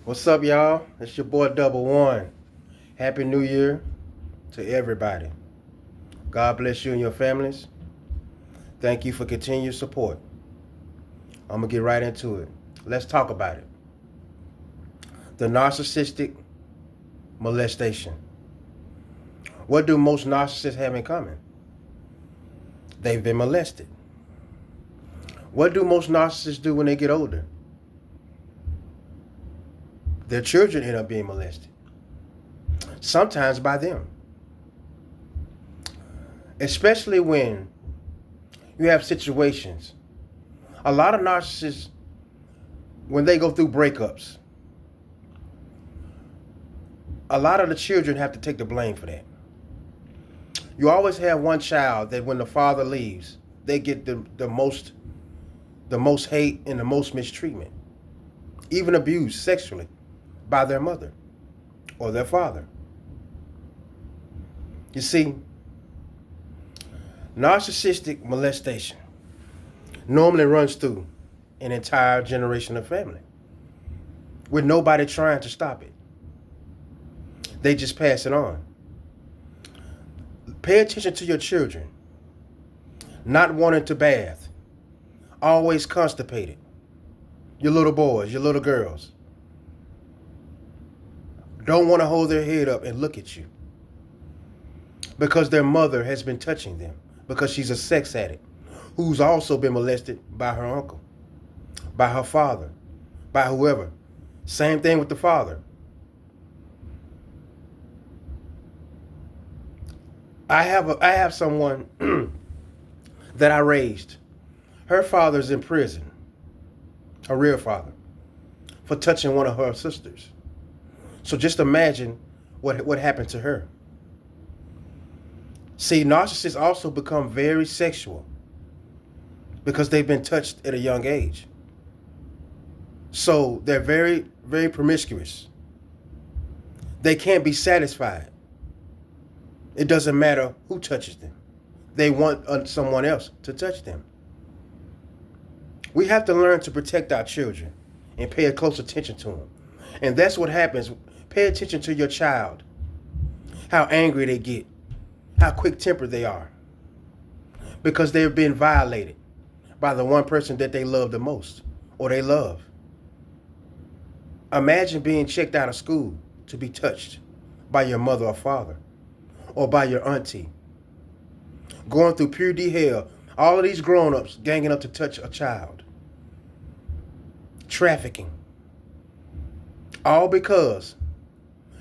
What's up, y'all? It's your boy Double One. Happy New Year to everybody. God bless you and your families. Thank you for continued support. I'm going to get right into it. Let's talk about it. The narcissistic molestation. What do most narcissists have in common? They've been molested. What do most narcissists do when they get older? Their children end up being molested, sometimes by them. Especially when you have situations. A lot of narcissists, when they go through breakups, a lot of the children have to take the blame for that. You always have one child that when the father leaves, they get the most hate and the most mistreatment, even abused sexually by their mother or their father. You see, narcissistic molestation normally runs through an entire generation of family with nobody trying to stop it. They just pass it on. Pay attention to your children. Not wanting to bath. Always constipated. Your little boys, your little girls. Don't want to hold their head up and look at you. Because their mother has been touching them. Because she's a sex addict. Who's also been molested by her uncle. By her father. By whoever. Same thing with the father. I have someone that I raised. Her father's in prison, her real father, for touching one of her sisters. So just imagine what happened to her. See, narcissists also become very sexual because they've been touched at a young age. So they're very, very promiscuous. They can't be satisfied. It doesn't matter who touches them. They want someone else to touch them. We have to learn to protect our children and pay a close attention to them. And that's what happens. Pay attention to your child. How angry they get. How quick-tempered they are. Because they've been violated by the one person that they love the most or they love. Imagine being checked out of school to be touched by your mother or father. Or by your auntie. Going through puberty hell. All of these grown-ups ganging up to touch a child. Trafficking. All because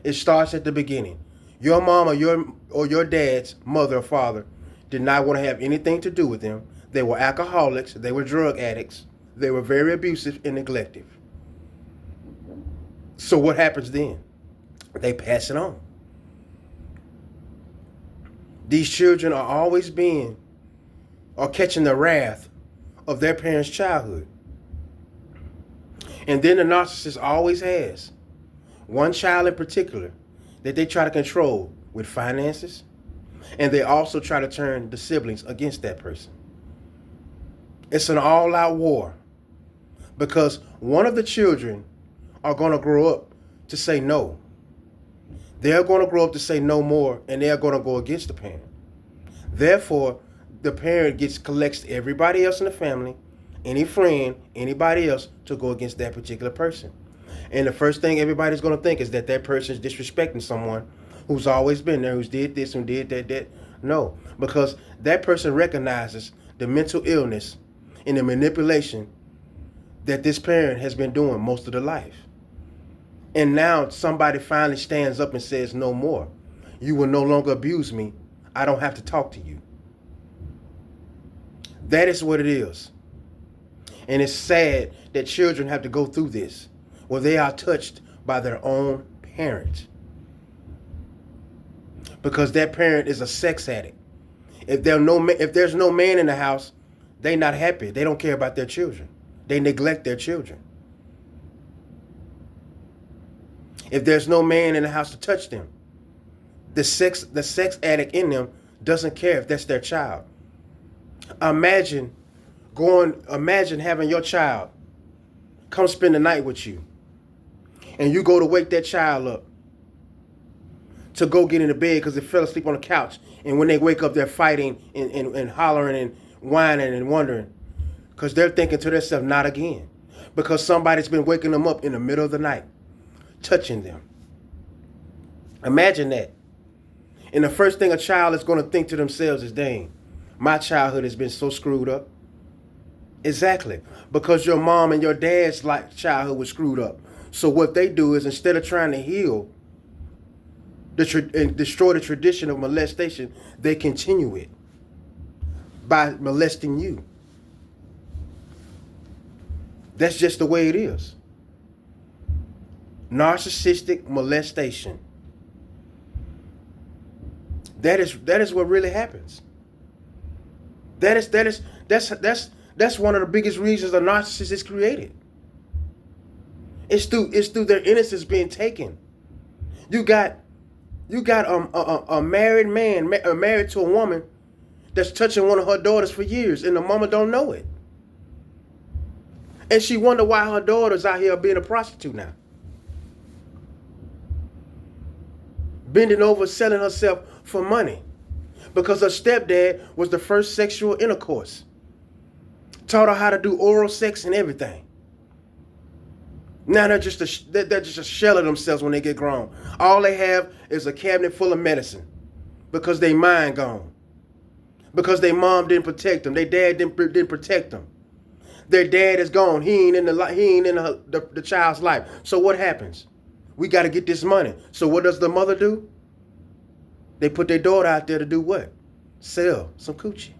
it starts at the beginning. Your mom or your dad's mother or father did not want to have anything to do with them. They were alcoholics. They were drug addicts. They were very abusive and neglective. So what happens then? They pass it on. These children are always catching the wrath of their parents' childhood. And then the narcissist always has one child in particular that they try to control with finances. And they also try to turn the siblings against that person. It's an all-out war. Because one of the children are going to grow up to say no. They're going to grow up to say no more, and they're going to go against the parent. Therefore, the parent collects everybody else in the family, any friend, anybody else, to go against that particular person. And the first thing everybody's going to think is that person is disrespecting someone who's always been there, who's did this and did that. No, because that person recognizes the mental illness and the manipulation that this parent has been doing most of their life. And now somebody finally stands up and says, no more. You will no longer abuse me. I don't have to talk to you. That is what it is. And it's sad that children have to go through this, where they are touched by their own parent. Because that parent is a sex addict. If there's no man in the house, they're not happy. They don't care about their children. They neglect their children. If there's no man in the house to touch them, the sex addict in them doesn't care if that's their child. Imagine having your child come spend the night with you. And you go to wake that child up to go get into bed because they fell asleep on the couch. And when they wake up, they're fighting and hollering and whining and wondering because they're thinking to themselves, not again. Because somebody's been waking them up in the middle of the night, touching them. Imagine that. And the first thing a child is going to think to themselves is, dang, my childhood has been so screwed up. Exactly. Because your mom and your dad's childhood was screwed up. So what they do is instead of trying to heal and destroy the tradition of molestation, they continue it by molesting you. That's just the way it is. Narcissistic molestation. That is what really happens. That's one of the biggest reasons a narcissist is created. It's through their innocence being taken. You got a married man married to a woman that's touching one of her daughters for years, and the mama don't know it. And she wonder why her daughter's out here being a prostitute now. Bending over, selling herself for money. Because her stepdad was the first sexual intercourse. Taught her how to do oral sex and everything. Now they're just a shell of themselves when they get grown. All they have is a cabinet full of medicine. Because they mind gone. Because their mom didn't protect them. Their dad didn't protect them. Their dad is gone. He ain't in the child's life. So what happens? We got to get this money. So what does the mother do? They put their daughter out there to do what? Sell some coochie.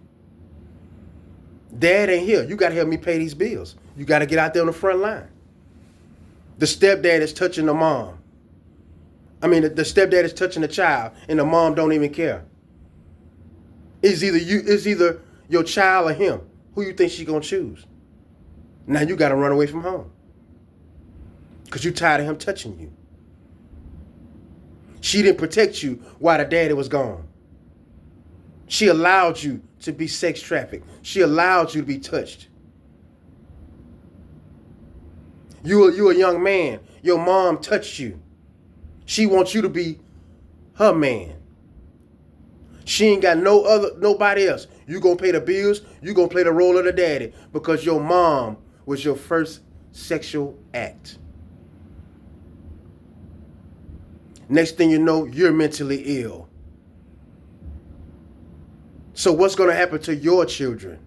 Dad ain't here. You got to help me pay these bills. You got to get out there on the front line. The stepdad is touching the mom. I mean, the stepdad is touching the child, and the mom don't even care. It's either your child or him. Who you think she gonna choose? Now you got to run away from home because you tired of him touching you. She didn't protect you while the daddy was gone. She allowed you to be sex trafficked. She allowed you to be touched. You a young man. Your mom touched you. She wants you to be her man. She ain't got nobody else. You gonna pay the bills. You gonna play the role of the daddy because your mom was your first sexual act. Next thing you know, you're mentally ill. So what's going to happen to your children?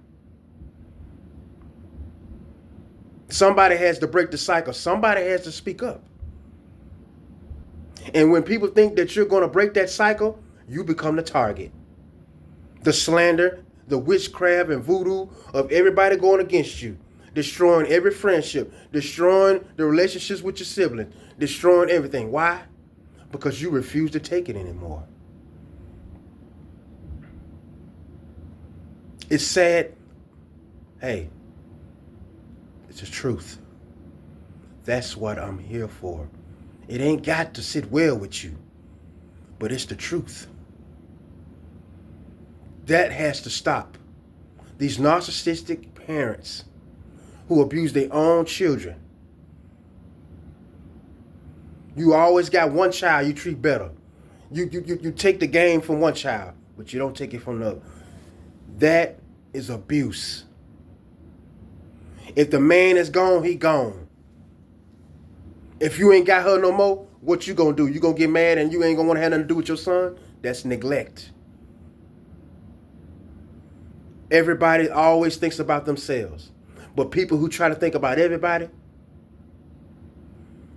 Somebody has to break the cycle. Somebody has to speak up. And when people think that you're going to break that cycle, you become the target. The slander, the witchcraft and voodoo of everybody going against you. Destroying every friendship. Destroying the relationships with your siblings. Destroying everything. Why? Because you refuse to take it anymore. It's sad. Hey, it's the truth. That's what I'm here for. It ain't got to sit well with you, but it's the truth. That has to stop. These narcissistic parents who abuse their own children. You always got one child you treat better. You take the game from one child, but you don't take it from the other. That is abuse. If the man is gone, he gone. If you ain't got her no more, what you gonna do? You gonna get mad and you ain't gonna want to have nothing to do with your son? That's neglect. Everybody always thinks about themselves. But people who try to think about everybody,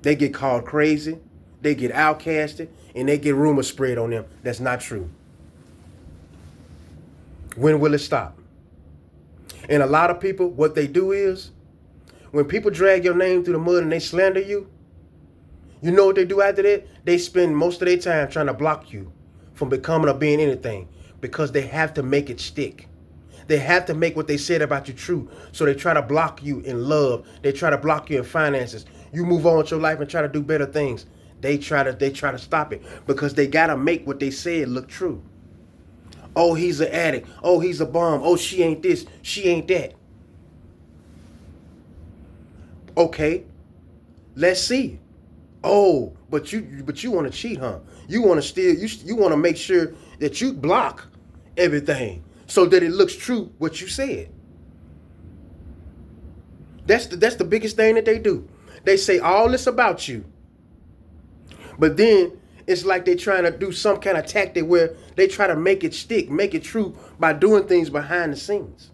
they get called crazy, they get outcasted, and they get rumors spread on them. That's not true. When will it stop? And a lot of people, what they do is, when people drag your name through the mud and they slander you, you know what they do after that? They spend most of their time trying to block you from becoming or being anything because they have to make it stick. They have to make what they said about you true. So they try to block you in love. They try to block you in finances. You move on with your life and try to do better things. They try to stop it because they got to make what they said look true. Oh, he's an addict. Oh, he's a bum. Oh, she ain't this. She ain't that. Okay, let's see. Oh, but you want to cheat, huh? You want to steal. You want to make sure that you block everything so that it looks true what you said. That's the biggest thing that they do. They say all this about you, but then it's like they trying to do some kind of tactic where they try to make it stick, make it true by doing things behind the scenes.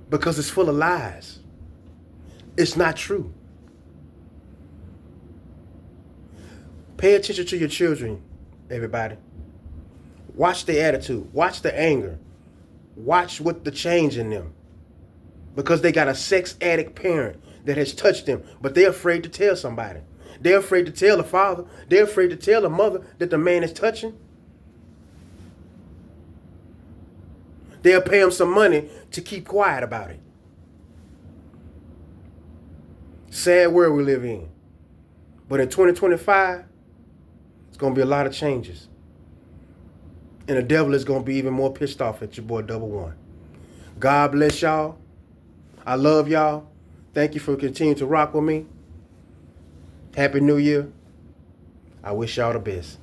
Because it's full of lies. It's not true. Pay attention to your children, everybody. Watch their attitude. Watch the anger. Watch what the change in them. Because they got a sex addict parent that has touched them, but they're afraid to tell somebody. They're afraid to tell the father. They're afraid to tell the mother that the man is touching. They'll pay him some money to keep quiet about it. Sad world we live in. But in 2025, it's going to be a lot of changes. And the devil is going to be even more pissed off at your boy Double One. God bless y'all. I love y'all. Thank you for continuing to rock with me. Happy New Year. I wish y'all the best.